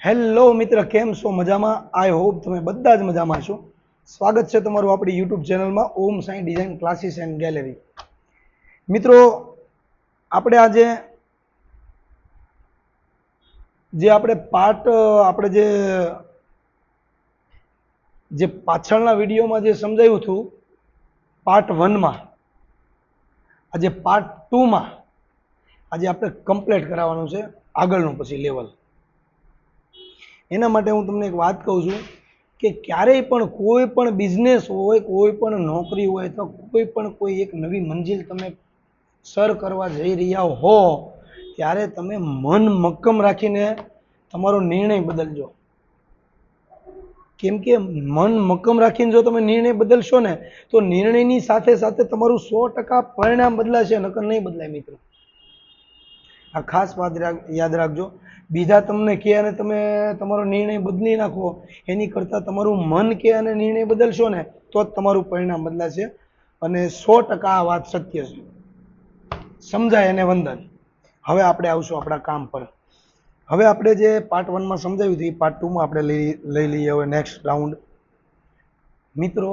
Hello મિત્ર, કેમ છો? મજામાં? આઈ હોપ તમે બધા જ મજામાં છો. સ્વાગત છે તમારું આપણી યુટ્યુબ ચેનલમાં Om Sai design classes and gallery. મિત્રો, આપણે આજે જે પાછળના વિડીયોમાં જે સમજાયું હતું પાર્ટ 1માં, આજે પાર્ટ 2માં આજે આપણે કમ્પ્લીટ કરાવવાનું છે આગળનું પછી લેવલ. એના માટે હું તમને એક વાત કહું છું કે ક્યારેય પણ કોઈ પણ બિઝનેસ હોય, કોઈ પણ નોકરી હોય, તો કોઈ એક નવી મંજિલ તમે સર કરવા જઈ રહ્યા હો ત્યારે તમે મન મક્કમ રાખીને તમારો નિર્ણય બદલજો. કેમ કે મન મક્કમ રાખીને જો તમે નિર્ણય બદલશો ને તો નિર્ણયની સાથે સાથે તમારું 100% પરિણામ બદલાશે, નકર નહીં બદલાય મિત્રો. આ ખાસ વાત યાદ રાખજો. બીજા તમને કહે અને તમે તમારો નિર્ણય બદલી નાખો એની કરતાં તમારું મન કહે અને નિર્ણય બદલશો ને તો જ તમારું પરિણામ બદલાશે. અને 100% આ વાત સત્ય છે. સમજાય અને વંદન. હવે આપણે આવશું આપણા કામ પર. હવે આપણે જે પાર્ટ 1માં સમજાવ્યું હતું એ પાર્ટ 2માં આપણે લઈ લઈએ હવે નેક્સ્ટ રાઉન્ડ. મિત્રો,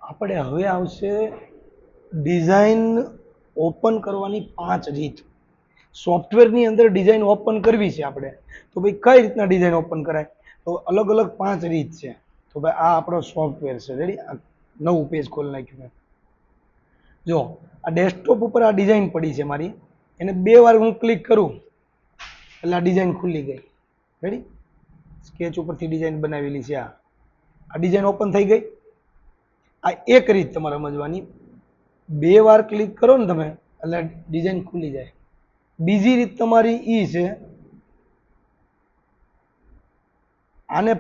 આપણે હવે આવશે ડિઝાઇન ઓપન કરવાની 5 રીત. સોફ્ટવેરની અંદર ડિઝાઇન ઓપન કરવી છે આપણે, તો ભાઈ કઈ રીતના ડિઝાઇન ઓપન કરાય? તો અલગ અલગ 5 રીત છે. તો ભાઈ આ આપણો સોફ્ટવેર છે. રેડી? નવું પેજ ખોલી નાખ્યું મેં. જો આ ડેસ્કટોપ ઉપર આ ડિઝાઇન પડી છે મારી, એને 2 વાર હું ક્લિક કરું એટલે આ ડિઝાઇન ખુલી ગઈ. રેડી? સ્કેચ ઉપરથી ડિઝાઇન બનાવેલી છે. આ ડિઝાઇન ઓપન થઈ ગઈ. આ એક રીત તમારે સમજવાની. 2 વાર ક્લિક કરો ને તમે એટલે ડિઝાઇન ખુલી જાય. બીજી રીત તમારી ઈ છે, આને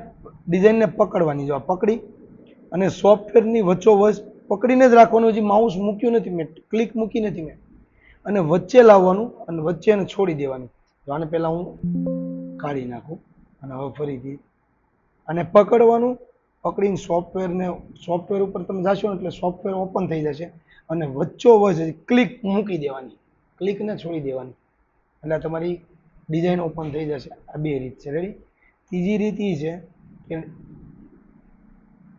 ડિઝાઇનને પકડવાની. જો પકડી અને સોફ્ટવેરની વચ્ચોવચ પકડીને જ રાખવાનું. હજી માઉસ મૂક્યું નથી મેં, ક્લિક મૂકી નથી મેં. અને વચ્ચે લાવવાનું અને વચ્ચે એને છોડી દેવાની. આને પહેલાં હું કાઢી નાખું અને હવે ફરીથી આને પકડવાનું. પકડીને સોફ્ટવેર ઉપર તમે જાશો ને એટલે સોફ્ટવેર ઓપન થઈ જશે અને વચ્ચોવચ ક્લિક મૂકી દેવાની, ક્લિકને છોડી દેવાની એટલે તમારી ડિઝાઇન ઓપન થઈ જશે. આ 2 રીત છે. રેડી? ત્રીજી રીત એ છે કે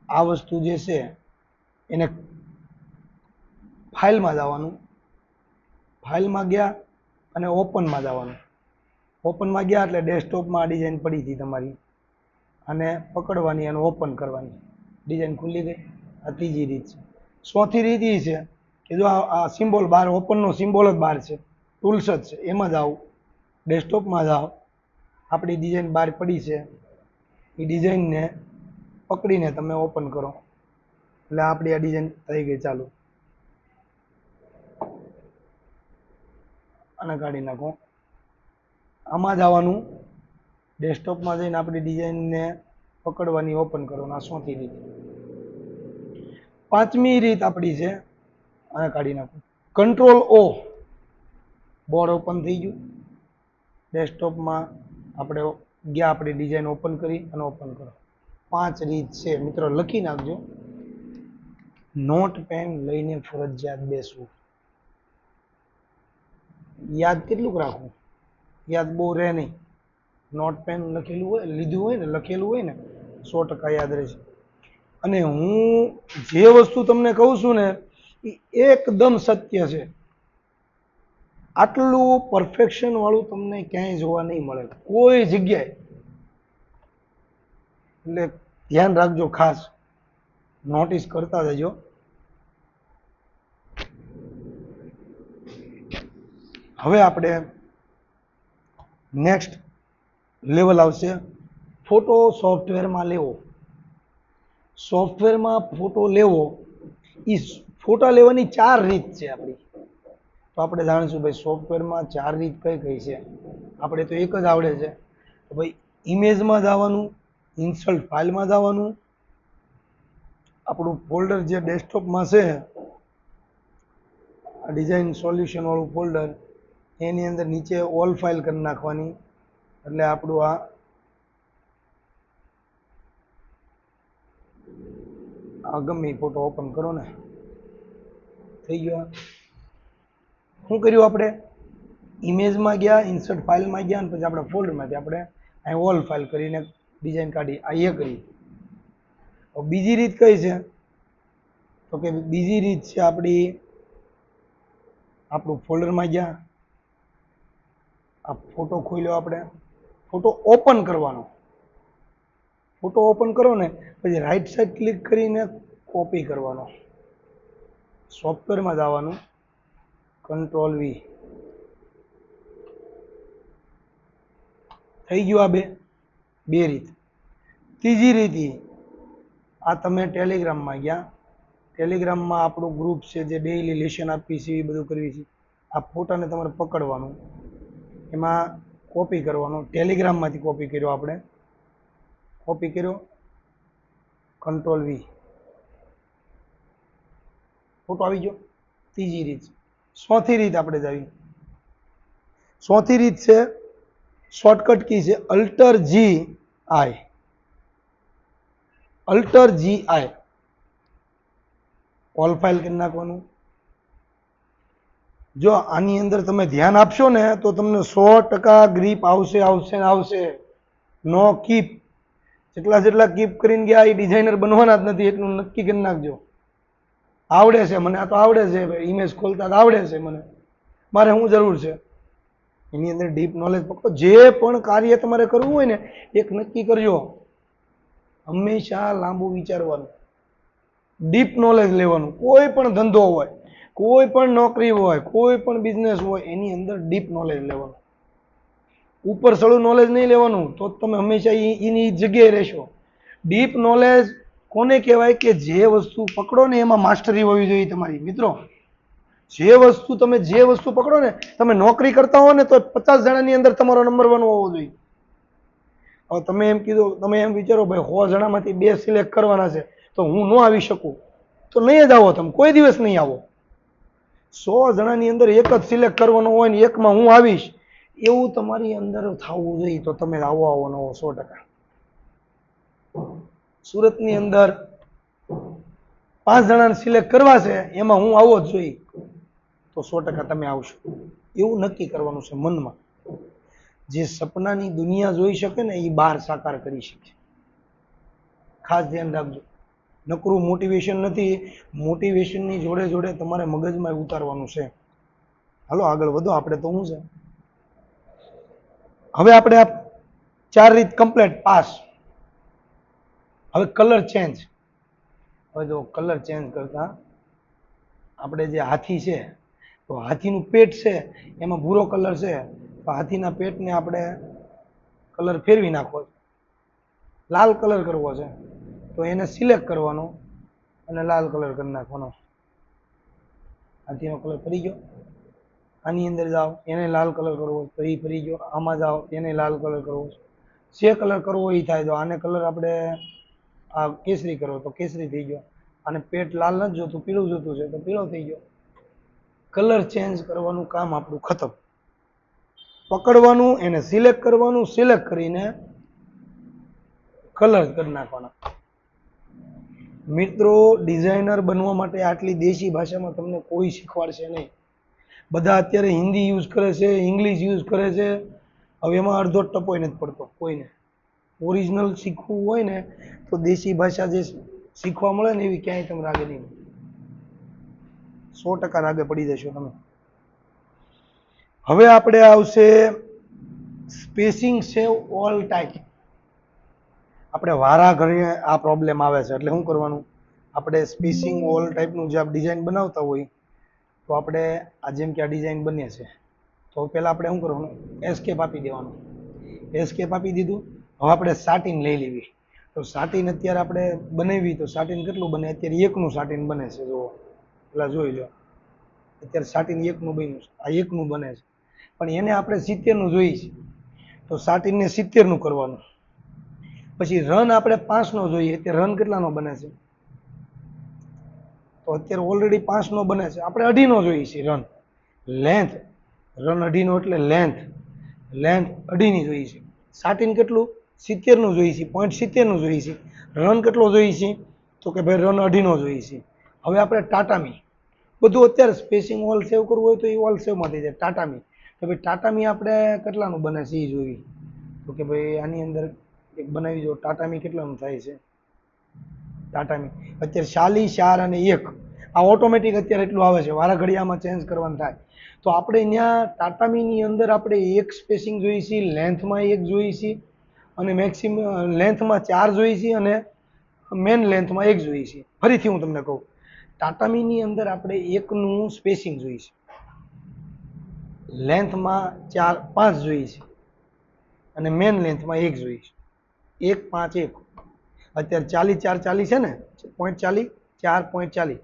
આ વસ્તુ જે છે એને ફાઇલમાં જવાનું. ફાઇલમાં ગયા અને ઓપનમાં જવાનું. ઓપનમાં ગયા એટલે ડેસ્કટોપમાં આ ડિઝાઇન પડી હતી તમારી, અને પકડવાની અને ઓપન કરવાની. ડિઝાઇન ખુલી ગઈ. આ ત્રીજી રીત છે. ચોથી રીત એ છે કે જો આ સિમ્બોલ બહાર, ઓપનનો સિમ્બોલ જ બહાર છે, ટૂલ્સ જ છે, એમાં જાઓ, ડેસ્કટોપમાં જાઓ, આપણી ડિઝાઇન બહાર પડી છે એ ડિઝાઇનને પકડીને તમે ઓપન કરો એટલે આપણી આ ડિઝાઇન થઈ ગઈ. ચાલુ અને કાઢી નાખો. આમાં જવાનું, ડેસ્કટોપમાં જઈને આપણી ડિઝાઇનને પકડવાની, ઓપન કરવાની. આ 4થી રીત. 5મી રીત આપણી છે, આને કાઢી નાખો. કંટ્રોલ ઓ. બોર્ડ ઓપન થઈ ગયું. ડેસ્કટોપમાં આપણે ગયા, આપણી ડિઝાઇન ઓપન કરી અને ઓપન કરો. 5 રીત છે મિત્રો, લખી નાખજો. નોટ પેન લઈને ફરજિયાત બેસવું. યાદ કેટલું રાખવું? યાદ બહુ રહે નહીં. નોટ પેન લખેલું હોય, લીધું હોય ને, લખેલું હોય ને 100% યાદ રહેશે. અને હું જે વસ્તુ તમને કહું છું ને એ એકદમ સત્ય છે. આટલું પરફેક્શન વાળું તમને ક્યાંય જોવા નહીં મળે કોઈ જગ્યાએ. એટલે ધ્યાન રાખજો, ખાસ નોટિસ કરતા જજો. હવે આપણે નેક્સ્ટ લેવલ આવશે ફોટો સોફ્ટવેરમાં લેવો. સોફ્ટવેરમાં ફોટો લેવો, એ ફોટા લેવાની 4 રીત છે આપણી. તો આપણે જાણીશું ભાઈ સોફ્ટવેરમાં 4 રીત કઈ કઈ છે. આપણે તો એક જ આવડે છે. તો ભાઈ ઇમેજમાં જવાનું, ઇન્સર્ટ ફાઇલમાં જવાનું, આપણું ફોલ્ડર જે ડેસ્કટોપમાં છે આ ડિઝાઇન સોલ્યુશન વાળું ફોલ્ડર, એની અંદર નીચે ઓલ ફાઇલ કરી નાખવાની એટલે આપણું આ ગમે ફોટો ઓપન કરો ને થઈ ગયો. શું કર્યું આપણે? ઇમેજમાં ગયા, ઇન્સર્ટ ફાઇલમાં ગયા અને પછી આપણે ફોલ્ડરમાંથી આપણે અહીં ઓલ ફાઇલ કરીને ડિઝાઇન કાઢી. આ એક રીત. બીજી રીત કઈ છે? તો કે બીજી રીત છે આપણું ફોલ્ડરમાં ગયા, આ ફોટો ખોલ્યો, આપણે ફોટો ઓપન કરવાનો. ફોટો ઓપન કરો ને પછી રાઈટ સાઈડ ક્લિક કરીને કોપી કરવાનો. સોફ્ટવેરમાં જવાનું, કંટ્રોલ વી. થઈ ગયું. આ બે રીત. ત્રીજી રીત, આ તમે ટેલિગ્રામમાં ગયા, ટેલિગ્રામમાં આપણું ગ્રુપ છે જે ડેઈલી લેશન આપી છે એ બધું કરવી છે. આ ફોટાને તમારે પકડવાનું, એમાં કોપી કરવાનો. ટેલિગ્રામમાંથી કોપી કર્યો, આપણે કોપી કર્યો, કંટ્રોલ વી, ફોટો આવી ગયો. ત્રીજી રીત. ચોથી રીત આપણે જ આવી. ચોથી રીત છે, શોર્ટકટ કી છે અલ્ટર જી આઈ. અલ્ટર જી આઈ ઓલ ફાઇલ કરી નાખવાનું. જો આની અંદર તમે ધ્યાન આપશો ને તો તમને 100% ગ્રીપ આવશે આવશે આવશે. નો કીપ. જેટલા કીપ કરીને ગયા એ ડિઝાઇનર બનવાના જ નથી, એટલું નક્કી કરી નાખજો. આવડે છે મને, આ તો આવડે છે, ઇમેજ ખોલતા આવડે છે મને, મારે શું જરૂર છે? એની અંદર ડીપ નોલેજ પકડો. જે પણ કાર્ય તમારે કરવું હોય ને એક નક્કી કરજો, હંમેશા લાંબુ વિચારવાનું, ડીપ નોલેજ લેવાનું. કોઈ પણ ધંધો હોય, કોઈ પણ નોકરી હોય, કોઈ પણ બિઝનેસ હોય, એની અંદર ડીપ નોલેજ લેવાનું. ઉપર સળું નોલેજ નહીં લેવાનું, તો તમે હંમેશા એની જગ્યાએ રહેશો. ડીપ નોલેજ કોને કહેવાય? કે જે વસ્તુ પકડો ને એમાં માસ્ટરી હોવી જોઈએ તમારી. મિત્રો, જે વસ્તુ પકડો ને, તમે નોકરી કરતા હો ને તો 50 જણાની અંદર તમારો નંબર 1 હોવો જોઈએ. હવે તમે એમ કીધું, તમે એમ વિચારો ભાઈ 100 જણામાંથી 2 સિલેક્ટ કરવાના છે તો હું ન આવી શકું, તો નહીં જ આવો, તમે કોઈ દિવસ નહીં આવો. 100 જણાની અંદર એક જ સિલેક્ટ કરવાનો હોય ને એકમાં હું આવીશ, એવું તમારી અંદર થવું જોઈએ, તો તમે આવો ન આવો 100%. સુરતની અંદર 5 જણાને સિલેક્ટ કરવા છે, એમાં હું આવો જ જોઈએ, તો 100% તમે આવશો. એવું નક્કી કરવાનું છે મનમાં. જે સપનાની દુનિયા જોઈ શકે ને એ બહાર સાકાર કરી શકે. ખાસ ધ્યાન રાખજો. નકરું મોટિવેશન નથી, મોટિવેશનની જોડે જોડે તમારે મગજમાં ઉતારવાનું છે. હાલો આગળ વધો. આપણે તો શું છે, હવે આપણે આ 4 રીત કમ્પ્લીટ, પાસ. હવે કલર ચેન્જ. હવે જો કલર ચેન્જ કરતા, આપણે જે હાથી છે તો હાથીનું પેટ છે એમાં ભૂરો કલર છે, તો હાથીના પેટને આપણે કલર ફેરવી નાખવો છે. લાલ કલર કરવો છે તો એને સિલેક્ટ કરવાનો અને લાલ કલર કરી નાખવાનો. હાથીનો કલર ફરી ગયો. આની અંદર જાઓ, એને લાલ કલર કરવો તો એ ફરી ગયો. આમાં જાઓ, એને લાલ કલર કરવો. જે કલર કરવો એ થાય. તો આને કલર આપણે આ કેસરી કરવો તો કેસરી થઈ ગયો. અને પેટ લાલ નથી જોતું, પીળું જોતું છે તો પીળો થઈ ગયો. કલર ચેન્જ કરવાનું કામ આપણું ખતમ. પકડવાનું, એને સિલેક્ટ કરવાનું, સિલેક્ટ કરીને કલર કરી નાખવાના. મિત્રો, ડિઝાઇનર બનવા માટે આટલી દેશી ભાષામાં તમને કોઈ શીખવાડશે નહીં. બધા અત્યારે હિન્દી યુઝ કરે છે, ઇંગ્લિશ યુઝ કરે છે. હવે એમાં અડધો ટપોય નથી પડતો કોઈને. ઓરિજિનલ શીખવું હોય ને તો દેશી ભાષા જે શીખવા મળે ને એવી ક્યાંય તમે રાગે નહીં. 100% રાગે પડી જશો તમે. હવે આપણે આવશે સ્પેસિંગ સેવ ઓલ ટાઈપ. આપણે વારા ઘડીએ આ પ્રોબ્લેમ આવે છે, એટલે શું કરવાનું? આપણે સ્પેસિંગ ઓલ ટાઈપનું જે ડિઝાઇન બનાવતા હોય તો આપણે આ જેમ કે આ ડિઝાઇન બને છે તો પહેલાં આપણે શું કરવાનું? એસ્કેપ આપી દેવાનું. એસ્કેપ આપી દીધું. હવે આપણે સાટીન લઈ લેવી. તો સાટીન અત્યારે આપણે બનાવી તો સાટીન કેટલું બને? અત્યારે 1નું સાટીન બને છે. જો પેલા જોઈ લો, અત્યારે સાટીન 1નું બન્યું છે. આ 1નું બને છે, પણ એને આપણે 70નું જોઈએ છે તો સાટીનને 70નું કરવાનું. પછી રન આપણે 5નો જોઈએ. અત્યારે રન કેટલાનો બને છે? તો અત્યારે ઓલરેડી 5નો બને છે. આપણે 2.5નો જોઈએ છે રન. લેન્થ, રન 2.5નો એટલે લેન્થ 2.5ની જોઈએ છે. સાટીન કેટલું? 70નું જોઈએ છે, 0.70નું જોઈએ છે. રન કેટલો જોઈએ છે? તો કે ભાઈ રન 2.5નો જોઈએ છે. હવે આપણે ટાટામી બધું અત્યારે સ્પેસિંગ ઓલ સેવ કરવું હોય તો એ ઓલ સેવમાં થઈ જાય. ટાટામી, તો ભાઈ ટાટામી આપણે કેટલાનું બને છે એ જોઈએ. તો કે ભાઈ આની અંદર એક બનાવી દો. ટાટામી કેટલાનું થાય છે? ટાટામી અત્યારે 40, 4 અને 1 આ ઓટોમેટિક અત્યારે એટલું આવે છે, વારા ઘડિયામાં ચેન્જ કરવાનું થાય. તો આપણે ત્યાં ટાટામીની અંદર આપણે એક સ્પેસિંગ જોઈએ છીએ, લેન્થમાં એક જોઈએ છીએ અને મેક્સિમમ લેન્થમાં 4 જોઈએ છીએ અને મેન લેન્થમાં એક જોઈએ છીએ. ફરીથી હું તમને કહું, ટાટામીની અંદર આપણે એકનું સ્પેસિંગ જોઈએ છે, લેન્થમાં 4, 5 જોઈએ છે અને મેન લેન્થમાં એક જોઈએ છે. 1, 5, 1 અત્યારે 40, 4, 40 છે ને, .40, 4.40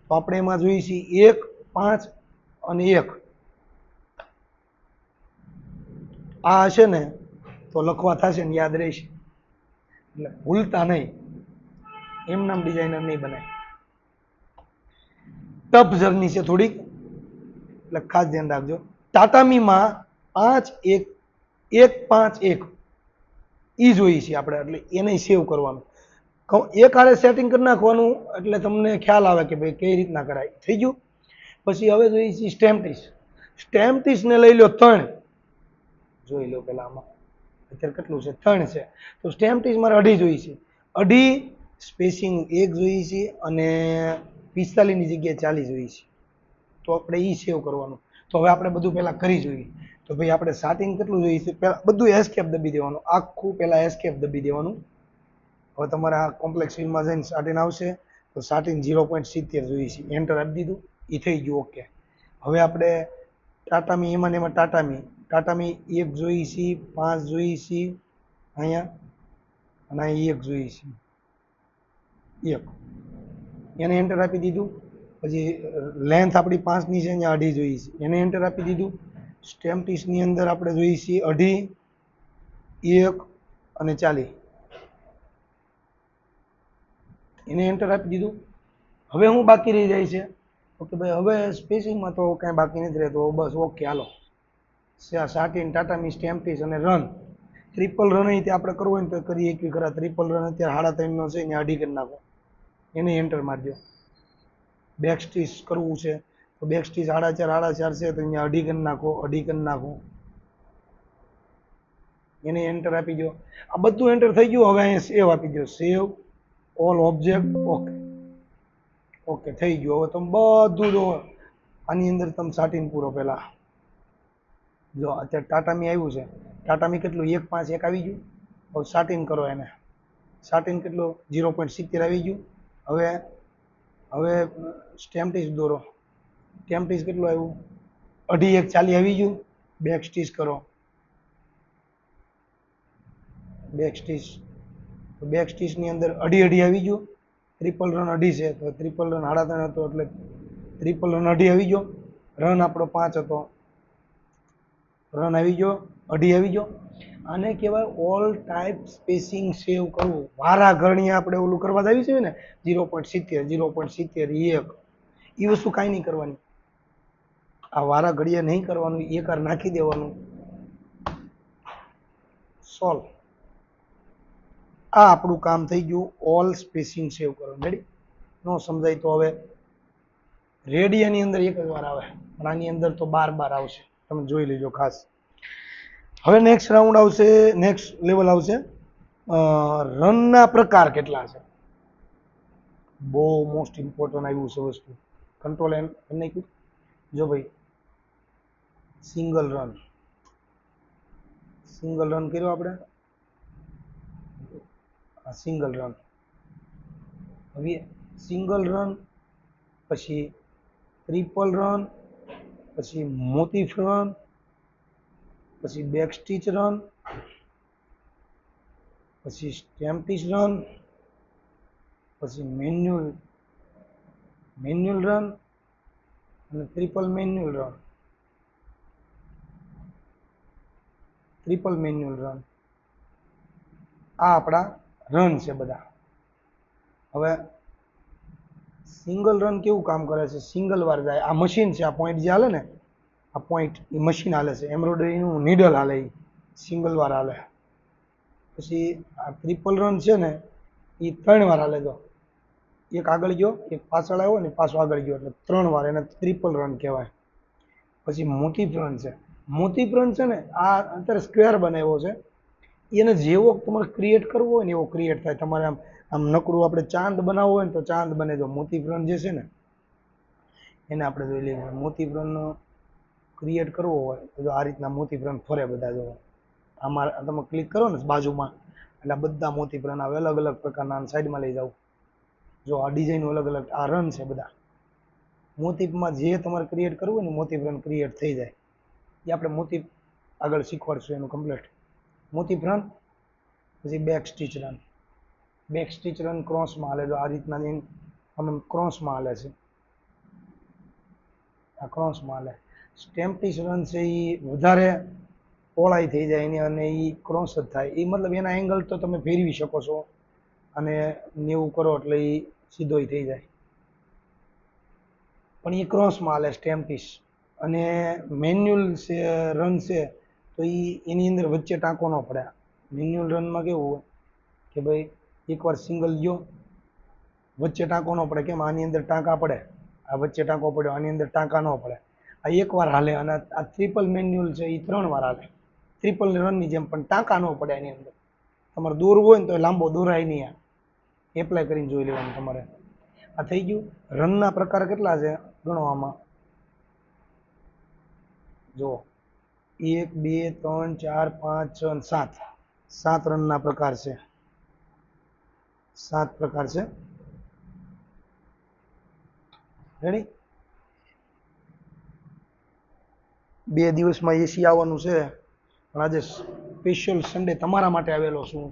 તો આપણે એમાં જોઈએ છીએ 1, 5 અને 1. આ હશે ને તો લખવા થશે ને યાદ રહેશે, એટલે ભૂલતા નહીં. એમ નામ ડિઝાઇનર નહીં બનાય. ટફ જર્ની છે થોડીક, એટલે ખાસ ધ્યાન રાખજો. ટાટામીમાં 5, 1, 1, 5, 1 ઈ જોઈએ છે આપણે, એટલે એને સેવ કરવાનું. એક આરે સેટિંગ કરી નાખવાનું એટલે તમને ખ્યાલ આવે કે ભાઈ કઈ રીતના કરાય. થઈ ગયું. પછી હવે જોઈએ છે સ્ટેમ્પટીસ. સ્ટેમ્પટીસને લઈ લો 3, જોઈ લો પેલા આમાં અત્યારે કેટલું છે, 3 છે. તો સ્ટેમ્પટીસ મારે 2.5 જોઈએ છે. 2.5 સ્પેસિંગ 1 જોઈએ છે અને 45 ની જગ્યાએ 40 જોઈએ છે. તો આપણે ઈ સેવ કરવાનું. તો હવે આપણે બધું પહેલા કરી જોઈએ. તો ભાઈ આપણે સ્ટાર્ટિંગ કેટલું જોઈએ છે, પહેલા બધું એસ્કેપ દબી દેવાનું, આખું પહેલા એસ્કેપ દબી દેવાનું. હવે તમારે આ કોમ્પ્લેક્સ ફિલ્ડમાં જઈને સ્ટાર્ટિંગ આવશે તો સ્ટાર્ટિંગ 0.70 જોઈએ છે, એન્ટર આપી દીધું, એ થઈ ગયું. ઓકે. હવે આપણે ટાટામી એમાં ને એમાં ટાટામી 1 જોઈએ છે, 5 જોઈએ છે અહીંયા અને અહીં 1 જોઈએ છે, 1 એને એન્ટર આપી દીધું. પછી લેન્થ આપણી 5 ની છે, અહીંયા 2.5 જોઈએ છે, એને એન્ટર આપી દીધું. સ્ટેમ્પટીસની અંદર આપણે જોઈએ છીએ 2.5, 1 અને 40, એને એન્ટર આપી દીધું. હવે હું બાકી રહી જાય છે, ઓકે ભાઈ હવે સ્પેસિંગમાં તો કાંઈ બાકી નથી રહેતું. બસ ઓકે હાલો, સ્ટાર્ટિંગ ટાટામી સ્ટેમ્પટીસ અને રન. ટ્રિપલ રન અહીં આપણે કરવું હોય ને તો કરીએ એક ખરા. ટ્રિપલ રન અત્યારે 3.5 નો છે, અહીંયા 2.5 કરી નાખો, એને એન્ટર મારજો. બેક સ્ટીચ કરવું છે તો બેક સ્ટીચ 4.5 છે તો અહીંયા 2.5 કરી નાખો, 2.5 કરી નાખો, એને એન્ટર આપી દો. આ બધું એન્ટર થઈ ગયું. હવે અહીંયા સેવ આપી દો, સેવ ઓલ ઓબ્જેક્ટ. ઓકે ઓકે થઈ ગયું. હવે તમે બધું જો આની અંદર તમે સાટીને પૂરો. પહેલા જો અત્યારે ટાટામી આવ્યું છે, ટાટામી કેટલું 1, 5, 1 આવી ગયું. હવે સાટીન કરો એને, સાટીન કેટલું 0.70 આવી ગયું. હવે સ્ટેમ્પટીસ દોરો, સ્ટેમ્પટીસ કેટલું આવ્યું 2.5, 1, 40 આવી ગયું. બેક સ્ટીચ કરો, બેક સ્ટીચ, તો બેક સ્ટીચની અંદર 2.5 આવી ગયું. ટ્રિપલ રન 2.5 છે તો ટ્રિપલ રન 3.5 હતો એટલે ટ્રિપલ રન 2.5 આવી ગયો. રન આપણો 5 હતો, રન આવી ગયો 2.5 આવી ગયો. આને કહેવાય ઓલ ટાઈપ સ્પેસિંગ સેવ કરવું. વારા ઘણીએ આપણે ઓલું કરવા આવી છે ને 0.70, 0.70, 1 એ વસ્તુ કાંઈ નહીં કરવાની. આ વારા ઘડીએ નહીં કરવાનું, એક વાર નાખી દેવાનું, સોલ્વ. આ આપણું કામ થઈ ગયું ઓલ સ્પેસિંગ સેવ કરવાનું. રેડી? નો સમજાય તો હવે રેડિયાની અંદર એક જ વાર આવે પણ આની અંદર તો 12 આવશે, તમે જોઈ લેજો ખાસ. હવે નેક્સ્ટ રાઉન્ડ આવશે, નેક્સ્ટ લેવલ આવશે રનના પ્રકાર કેટલા છે. બહુ મોસ્ટ ઇમ્પોર્ટન્ટ આવ્યું છે વસ્તુ. કંટ્રોલ એન કરી નાખ્યું. જો ભાઈ સિંગલ રન, સિંગલ રન કર્યો આપણે, આ સિંગલ રન. હવે સિંગલ રન પછી ટ્રિપલ રન પછી મોટિફ રન પછી બેક સ્ટીચ રન પછી સ્ટેમ્પટીસ રન પછી મેન્યુઅલ રન અને triple manual run, triple manual run. આ આપણા રન છે બધા. હવે સિંગલ રન કેવું કામ કરે છે, સિંગલ વાર જાય. આ મશીન છે, આ પોઈન્ટ જે હાલે ને, આ પોઈન્ટ એ મશીન હાલે છે, એમ્બ્રોઇડરીનું નીડલ હાલે, એ સિંગલ વાર હાલે. પછી આ ટ્રિપલ રન છે ને એ 3 વાર હાલે. જો એક આગળ ગયો, એક પાછળ આવ્યો ને પાછો આગળ ગયો, એટલે 3 વાર, એને ટ્રિપલ રન કહેવાય. પછી મોટિફ રન છે. મોટિફ રન છે ને આ અત્યારે સ્ક્વેર બનાવ્યો છે, એને જેવો તમારે ક્રિએટ કરવો હોય ને એવો ક્રિએટ થાય. તમારે આમ આમ નકરું આપણે ચાંદ બનાવવો હોય ને તો ચાંદ બને. જો મોતી ફ્રન્ટ જે છે ને એને આપણે જોઈ લઈએ. મોતી ફ્રન્ટ ક્રિએટ કરવો હોય તો આ રીતના મોતી ફ્રન્ટ ફરે બધા. જો આમાં તમે ક્લિક કરો ને બાજુમાં એટલે બધા મોતી ફ્રન્ટ આવે અલગ અલગ પ્રકારના. સાઈડમાં લઈ જાઓ. જો આ ડિઝાઇન અલગ અલગ આ રન છે બધા. મોતીફમાં જે તમારે ક્રિએટ કરવું હોય ને મોતી ફ્રન્ટ ક્રિએટ થઈ જાય. એ આપણે મોતી આગળ શીખવાડશું એનું કમ્પ્લીટ. મોતી ફ્રન્ટ પછી back stitch run. Back stitch run ક્રોસમાં હાલે. જો આ રીતના આમ ક્રોસમાં હાલે છે. આ ક્રોસમાં હાલે. સ્ટેમ્પિશ રન છે એ વધારે પહોળાઈ થઈ જાય એની અને એ ક્રોસ જ થાય. એ મતલબ એના એંગલ તો તમે ફેરવી શકો છો અને 90 કરો એટલે એ સીધોય થઈ જાય. પણ એ ક્રોસમાં હાલે સ્ટેમ્પિશ. અને મેન્યુઅલ છે રન છે તો એની અંદર વચ્ચે ટાંકો ન પડે. મેન્યુઅલ રનમાં કેવું હોય કે ભાઈ એકવાર સિંગલ ગયો વચ્ચે ટાંકો ન પડે. કેમ આની અંદર ટાંકા પડે. આ વચ્ચે ટાંકો પડ્યો આની અંદર ટાંકા ન પડે. આ એકવાર હાલે. અને આ ટ્રિપલ મેન્યુઅલ છે એ 3 વાર હાલે. ટ્રિપલ રનની જેમ પણ ટાંકા ન પડે એની અંદર. તમારે દોરવું હોય ને તો લાંબો દોરાય નહીં. એપ્લાય કરીને જોઈ લેવાનું તમારે. આ થઈ ગયું. રનના પ્રકાર કેટલા છે ગણો આમાં. જો 1 2 3 4 5 6 7 7 રનના પ્રકાર છે. 7 પ્રકાર છે. રેડી. 2 દિવસમાં એસી આવવાનું છે પણ આજે સ્પેશિયલ સન્ડે તમારા માટે આવેલો છું.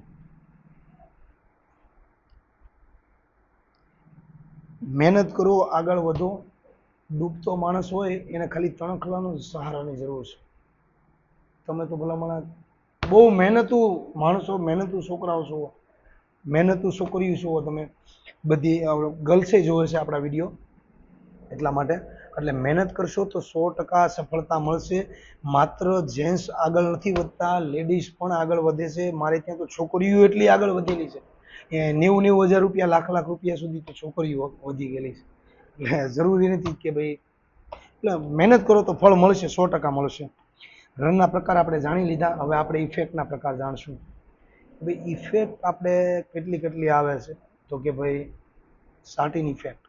મહેનત કરો આગળ વધો. ડૂબતો માણસ હોય એને ખાલી તણખલાનો સહારાની જરૂર છે. તમે તો ભલામણ બહુ મહેનતુ માણસો, મહેનતુ છોકરાઓ છો, મહેનતુ છોકરીઓ છો. તમે બધી ગર્લ્સે જોવે છે આપણા વિડીયો એટલા માટે. એટલે મહેનત કરશો તો 100% સફળતા મળશે. માત્ર જેન્ટ્સ આગળ નથી વધતા, લેડીઝ પણ આગળ વધે છે. મારે ત્યાં તો છોકરીઓ એટલી આગળ વધેલી છે. 90,000 રૂપિયા લાખ રૂપિયા સુધી તો છોકરીઓ વધી ગયેલી છે. એટલે જરૂરી નથી કે ભાઈ એટલે મહેનત કરો તો ફળ મળશે. 100% મળશે. રનના પ્રકાર આપણે જાણી લીધા. હવે આપણે ઇફેક્ટના પ્રકાર જાણશું. ભાઈ ઇફેક્ટ આપણે કેટલી આવે છે તો કે ભાઈ સાટિન ઇફેક્ટ.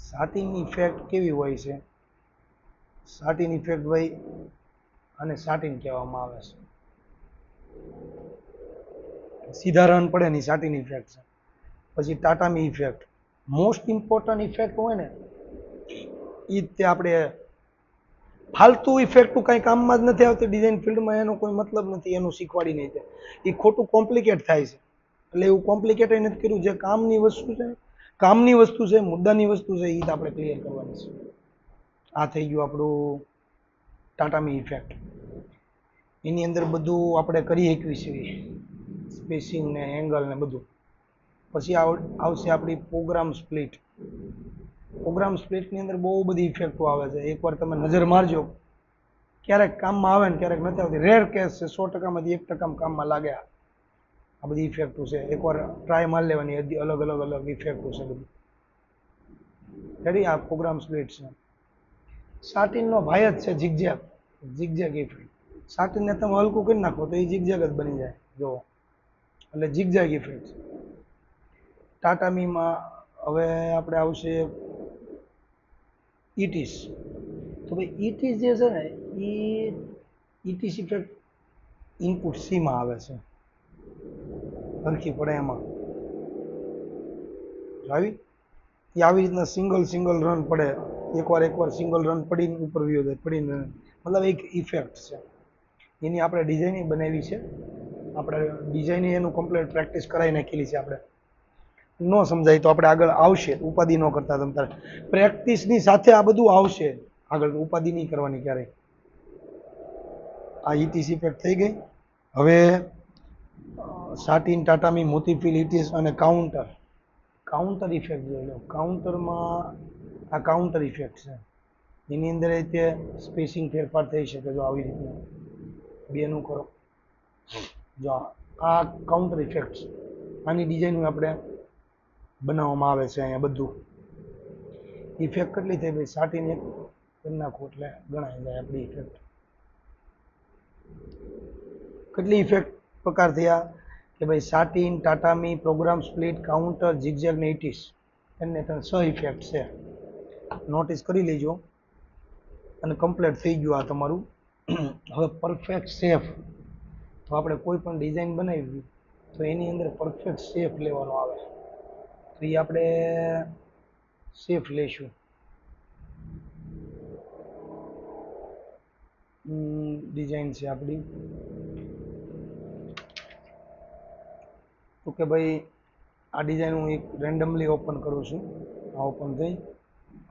સાટિન ઇફેક્ટ કેવી હોય છે? સાટિન ઇફેક્ટ ભાઈ અને સાટિન કહેવામાં આવે છે. સીધા રન પડે ને સાટિન ઇફેક્ટ છે. પછી ટાટામી ઇફેક્ટ મોસ્ટ ઇમ્પોર્ટન્ટ ઇફેક્ટ હોય ને એ તે આપણે ફાલતુ ઇફેક્ટ કાંઈ કામમાં જ નથી આવતી ડિઝાઇન ફિલ્ડમાં. એનો કોઈ મતલબ નથી. એનું શીખવાડી નહીં. એ ખોટું કોમ્પ્લિકેટ થાય છે. એટલે એવું કોમ્પ્લિકેટ નથી કર્યું. જે કામની વસ્તુ છે, કામની વસ્તુ છે, મુદ્દાની વસ્તુ છે એ જ આપણે ક્લિયર કરવાની છે. આ થઈ ગયું આપણું ટાટામી ઇફેક્ટ. એની અંદર બધું આપણે કરી શકીએ છીએ. સ્પેસિંગ ને એંગલ ને બધું. પછી આવશે આપણી પ્રોગ્રામ સ્પ્લિટ. પ્રોગ્રામ સ્પ્લિટની અંદર બહુ બધી ઇફેક્ટો આવે છે. એકવાર તમે નજર મારજો. ક્યારેક કામમાં આવે ને ક્યારેક નથી આવતી. રેર કેસ છે. 100%માંથી 1% કામમાં લાગે. આ બધી ઇફેક્ટો છે. એકવાર ટ્રાય મારી લેવાની. અલગ ઇફેક્ટો છે બધી. રેડી. આ પ્રોગ્રામ સ્પ્લિટ છે. સાટિનનો ભાઈ જ છે ઝિગઝેગ. Zigzag effect. સાટિનને તમે હલકું કરી નાખો તો એ ઝિગઝેગ જ બની જાય. જો એટલે ઝિગઝેગ ઇફેક્ટ. ટાટામીમાં હવે આપણે આવશે ઇટીસ. તો ભાઈ ઇટીસ જે છે ને એ ઇટીસ ઇફેક્ટ ઇનપુટ સીમાં આવે છે. હરખી પડે એમાં આવી રીતના સિંગલ રન પડે. એકવાર સિંગલ રન પડીને ઉપર વ્યૂ જાય. પડીને મતલબ એક ઇફેક્ટ છે. એની આપણે ડિઝાઇનિંગ બનાવી છે. આપણે ડિઝાઇનિંગ એનું કમ્પ્લીટ પ્રેક્ટિસ કરાવી નાખેલી છે. આપણે ન સમજાય તો આપણે આગળ આવશે. ઉપાધિ ન કરતા તમ તારે. પ્રેક્ટિસની સાથે આ બધું આવશે આગળ. ઉપાધિ નહીં કરવાની ક્યારેય. આ ઇટીસ ઇફેક્ટ થઈ ગઈ. હવે સાટિન, ટાટામી, મોતીફિલ, ઇટીસ અને કાઉન્ટર ઇફેક્ટ જોઈ લો. કાઉન્ટરમાં આ કાઉન્ટર ઇફેક્ટ છે. એની અંદર રીતે સ્પેસિંગ ફેરફાર થઈ શકે. જો આવી રીતના બેનું કરો. જો આ કાઉન્ટર ઇફેક્ટ છે. આની ડિઝાઇન આપણે બનાવવામાં આવે છે. અહીંયા બધું ઇફેક્ટ કેટલી થઈ ભાઈ? સાટિન એક કરી નાખો એટલે ગણાઈ જાય આપણી ઇફેક્ટ. કેટલી ઇફેક્ટ પ્રકાર થયા કે ભાઈ satin, ટાટામી, programme split, counter, zigzag ને ઇટીસ. એને 6 ઇફેક્ટ છે. નોટિસ કરી લેજો. અને કમ્પ્લીટ થઈ ગયું આ તમારું. હવે પરફેક્ટ શેપ. તો આપણે કોઈ પણ ડિઝાઇન બનાવી તો એની અંદર પરફેક્ટ શેપ લેવાનો આવે. તો એ આપણે શેપ લેશું. ડિઝાઇન છે આપણી. તો કે ભાઈ આ ડિઝાઇન હું એક રેન્ડમલી ઓપન કરું છું. આ ઓપન થઈ.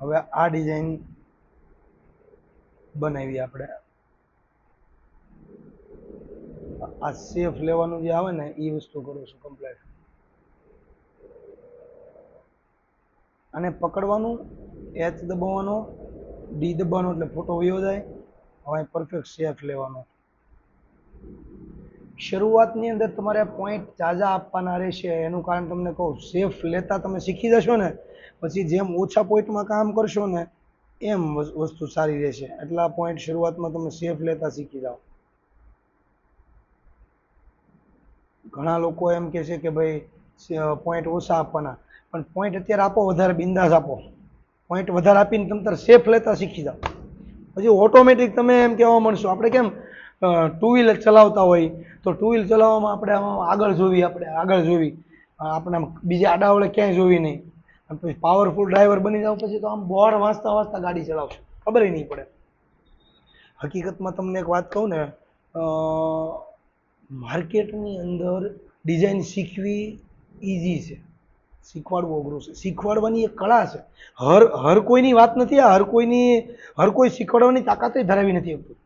હવે આ ડિઝાઇન બનાવી આપણે. આ શેપ લેવાનું જે આવે ને એ વસ્તુ કરું છું કમ્પ્લીટ. અને પકડવાનું, એચ દબાવવાનો, ડી દબાવવાનો એટલે ફોટો વયો જાય. હવે પરફેક્ટ શેપ લેવાનો. શરૂઆતની અંદર તમારે પોઈન્ટ ઝાઝા આપવાના રહેશે. એનું કારણ તમને કહું, શેપ લેતા તમે શીખી જશો ને પછી જેમ ઓછા પોઈન્ટમાં કામ કરશો ને એમ વસ્તુ સારી રહેશે. એટલા પોઈન્ટ શરૂઆતમાં તમે શેપ લેતા શીખી જાઓ. ઘણા લોકો એમ કહે છે કે ભાઈ પોઈન્ટ ઓછા આપવાના, પણ પોઈન્ટ અત્યારે આપો વધારે, બિંદાસ આપો. પોઈન્ટ વધારે આપીને તમે તાર શેપ લેતા શીખી જાઓ. પછી ઓટોમેટિક તમે એમ કહેવા મળશો. આપણે કેમ ટુ વ્હીલર ચલાવતા હોય તો ટુ વ્હીલ ચલાવવામાં આપણે આગળ જોવી, આપણે બીજા આડાવડે ક્યાંય જોવી નહીં. પછી પાવરફુલ ડ્રાઈવર બની જાવ પછી તો આમ બોર્ડ વાંચતા વાંચતા ગાડી ચલાવશો, ખબર નહીં પડે. હકીકતમાં તમને એક વાત કહું ને, માર્કેટની અંદર ડિઝાઇન શીખવી ઇઝી છે, શીખવાડવું અઘરું છે. શીખવાડવાની એક કળા છે. હર કોઈની વાત નથી આ. હર કોઈ શીખવાડવાની તાકાત ધરાવી નથી શકતું.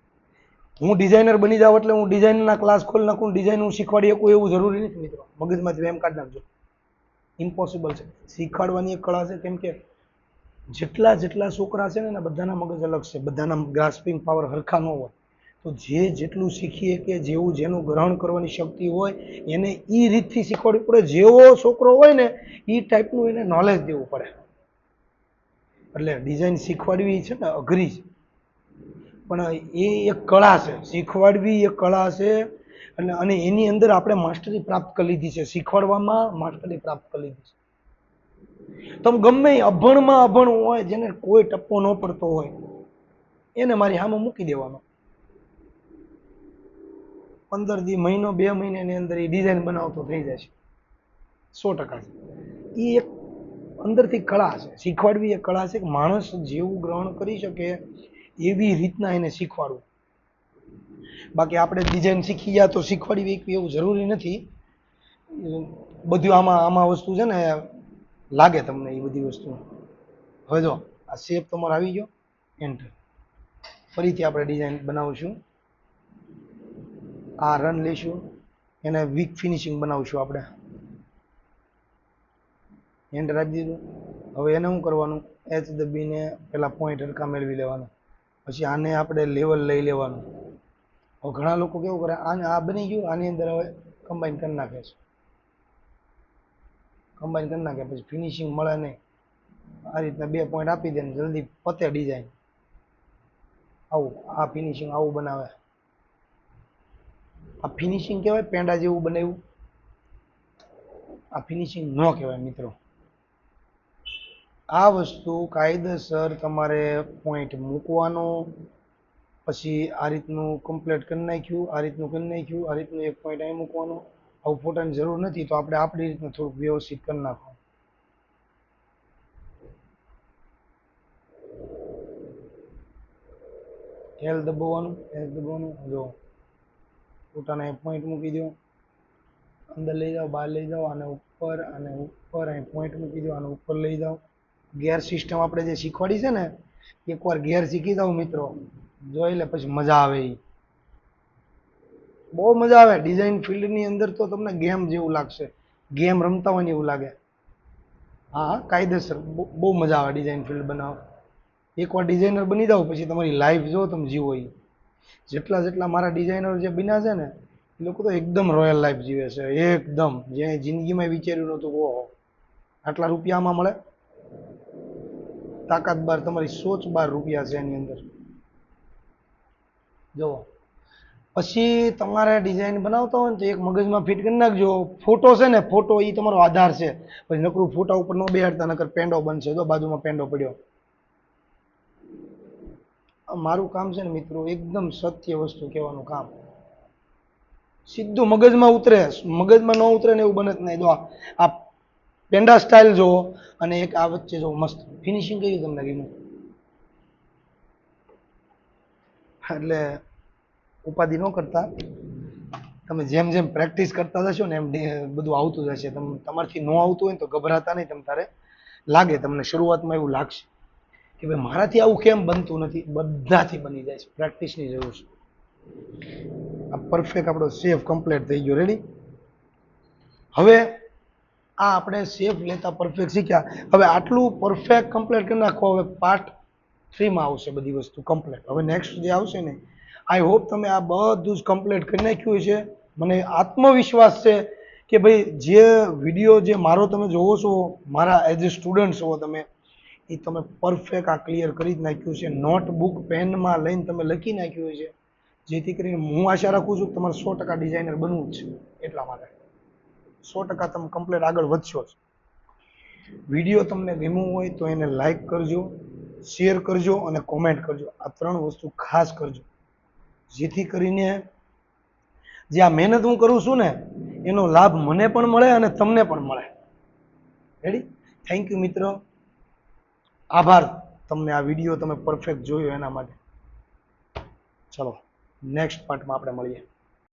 હું ડિઝાઇનર બની જાઉં એટલે હું ડિઝાઇનના ક્લાસ ખોલી નાખું, ડિઝાઇન હું શીખવાડી શકું એવું જરૂરી નથી મિત્રો. મગજમાંથી એમ કાઢી નાખજો, ઇમ્પોસિબલ છે. શીખવાડવાની એક કળા છે. કેમ કે જેટલા છોકરા છે ને બધાના મગજ અલગ છે, બધાના ગ્રાસ્પિંગ પાવર હરખા ન હોય. તો જેટલું શીખીએ કે જેનું ગ્રહણ કરવાની શક્તિ હોય એને એ રીતથી શીખવાડવી પડે. જેવો છોકરો હોય ને એ ટાઈપનું એને નોલેજ દેવું પડે. એટલે ડિઝાઇન શીખવાડવી છે ને અઘરી છે, પણ એ એક કળા છે. શીખવાડવી એક કળા છે. અને એની અંદર આપણે માસ્ટરી પ્રાપ્ત કરી લીધી છે. શીખવાડવામાં માસ્ટરી પ્રાપ્ત કરી લીધી છે. તમે ગમે અભણમાં અભણ હોય, જેને કોઈ ટપ્પો ન પડતો હોય, એને મારી સામે મૂકી દેવાનો. 15 દી, મહિનો, 2 મહિનાની અંદર એ ડિઝાઇન બનાવતો થઈ જાય છે. 100%. એ એક અંદરથી કળા છે. શીખવાડવી એક કળા છે કે માણસ જેવું ગ્રહણ કરી શકે એવી રીતના એને શીખવાડવું. બાકી આપણે ડિઝાઇન શીખી ગયા તો શીખવાડવી એવું જરૂરી નથી. બધું આમાં વસ્તુ છે ને લાગે તમને એ બધી વસ્તુ. હવે જો આ શેપ તમારો આવી ગયો, એન્ટર. ફરીથી આપણે ડિઝાઇન બનાવશું. આ રન લઈશું, એને વીક ફિનિશિંગ બનાવશું આપણે. એન્ટર આપી દીધું. હવે એને શું કરવાનું, એચ દબીને પેલા પોઈન્ટ હરખા મેળવી લેવાનું. પછી આને આપણે લેવલ લઈ લેવાનું. હવે ઘણા લોકો કેવું કરે, આ બની ગયું, આની અંદર હવે કમ્બાઈન કરી નાખે છે. કમ્બાઈન કરી નાખે પછી ફિનિશિંગ મળે નહીં. આ રીતના 2 પોઈન્ટ આપી દે ને જલ્દી પતે ડિઝાઇન. આવું આ ફિનિશિંગ આવું બનાવે. આ ફિનિશિંગ કહેવાય? પેંડા જેવું બનાવ્યું આ ફિનિશિંગ ન કહેવાય મિત્રો. આ વસ્તુ કાયદેસર તમારે પોઈન્ટ મૂકવાનો. પછી આ રીતનું કમ્પ્લીટ કરી નાખ્યું, આ રીતનું કરી નાખ્યું, આ રીતનું એક પોઈન્ટ અહીં મૂકવાનો. આવું ફોટાની જરૂર નથી, તો આપણે આપણી રીતનું થોડુંક વ્યવસ્થિત કરી નાખો. એલ દબાવવાનું, એલ દબાવવાનું. જો ફોટાને પોઈન્ટ મૂકી દો, અંદર લઈ જાઓ, બહાર લઈ જાઓ, અને ઉપર અહીં પોઈન્ટ મૂકી દો, આને ઉપર લઈ જાઓ. ગેર સિસ્ટમ આપણે જે શીખવાડી છે ને, એકવાર ગેર શીખી જાઓ મિત્રો, જોઈ લે પછી મજા આવે. બહુ મજા આવે. ડિઝાઇન ફિલ્ડની અંદર તો તમને ગેમ જેવું લાગશે, ગેમ રમતા હોય ને એવું લાગે. હા કાયદેસર બહુ મજા આવે ડિઝાઇન ફિલ્ડ બનાવો. એકવાર ડિઝાઇનર બની જાઓ પછી તમારી લાઈફ જો તમે જીવો. જેટલા મારા ડિઝાઇનર જે બન્યા છે ને એ લોકો તો એકદમ રોયલ લાઈફ જીવે છે, એકદમ. જે જિંદગીમાં વિચાર્યું નહોતું, ઓહો આટલા રૂપિયામાં મળે. તાકાત બાર, તમારી સોચ બાર રૂપિયા છે એની અંદર. જુઓ પછી તમારે ડિઝાઇન બનાવતા હોય ને તો એક મગજમાં ફિટ કરી નાખજો. ફોટો છે ને, ફોટો એ તમારો આધાર છે. પછી નકરું ફોટા ઉપર ન બેહાડતા, નકર પેંડો બનશે. તો બાજુમાં પેંડો પડ્યો. મારું કામ છે ને મિત્રો, એકદમ સત્ય વસ્તુ કહેવાનું કામ. સીધું મગજમાં ઉતરે, મગજમાં ન ઉતરે ને એવું બને જ નહીં. જો આ પેંડા સ્ટાઇલ જોવો, અને એક આ વચ્ચે જો મસ્ત ફિનિશિંગ કર્યું તમને રીમું. એટલે ઉપાધિ ન કરતા, તમે જેમ જેમ પ્રેક્ટિસ કરતા જશો ને એમ બધું આવતું જશે. તમારથી ન આવતું હોય ને તો ગભરાતા નહીં. તમ તારે લાગે, તમને શરૂઆતમાં એવું લાગશે કે ભાઈ મારાથી આવું કેમ બનતું નથી. બધાથી બની જાય છે, પ્રેક્ટિસની જરૂર છે. આ પરફેક્ટ આપણો શેપ કમ્પ્લીટ થઈ ગયો. રેડી? હવે આ આપણે શેપ લેતા પરફેક્ટ શીખ્યા. હવે આટલું પરફેક્ટ કમ્પ્લીટ કરી નાખો. હવે પાર્ટ 3 માં આવશે બધી વસ્તુ કમ્પ્લીટ. હવે નેક્સ્ટ જે આવશે ને, આઈ હોપ તમે આ બધું જ કમ્પ્લીટ કરી નાખ્યું છે. મને આત્મવિશ્વાસ છે કે ભાઈ જે વિડીયો જે મારો તમે જોવો છો, મારા એઝ એ સ્ટુડન્ટ છો તમે, એ તમે પરફેક્ટ આ ક્લિયર કરી જ નાખ્યું છે. નોટબુક પેનમાં લઈને તમે લખી નાખ્યું છે, જેથી કરીને હું આશા રાખું છું કે તમારે 100% ડિઝાઇનર બનવું જ છે. એટલા માટે 100% તમે કમ્પ્લીટ આગળ વધશો જ. વિડીયો તમને ગમ્યું હોય તો એને લાઈક કરજો, શેર કરજો અને કોમેન્ટ કરજો. આ 3 વસ્તુ ખાસ કરજો, જેથી કરીને જે આ મહેનત હું કરું છું ને એનો લાભ મને પણ મળે અને તમને પણ મળે. રેડી? થેન્ક યુ મિત્રો. આભાર તમને આ વિડીયો તમે પરફેક્ટ જોયો એના માટે. ચલો નેક્સ્ટ પાર્ટમાં આપણે મળીએ.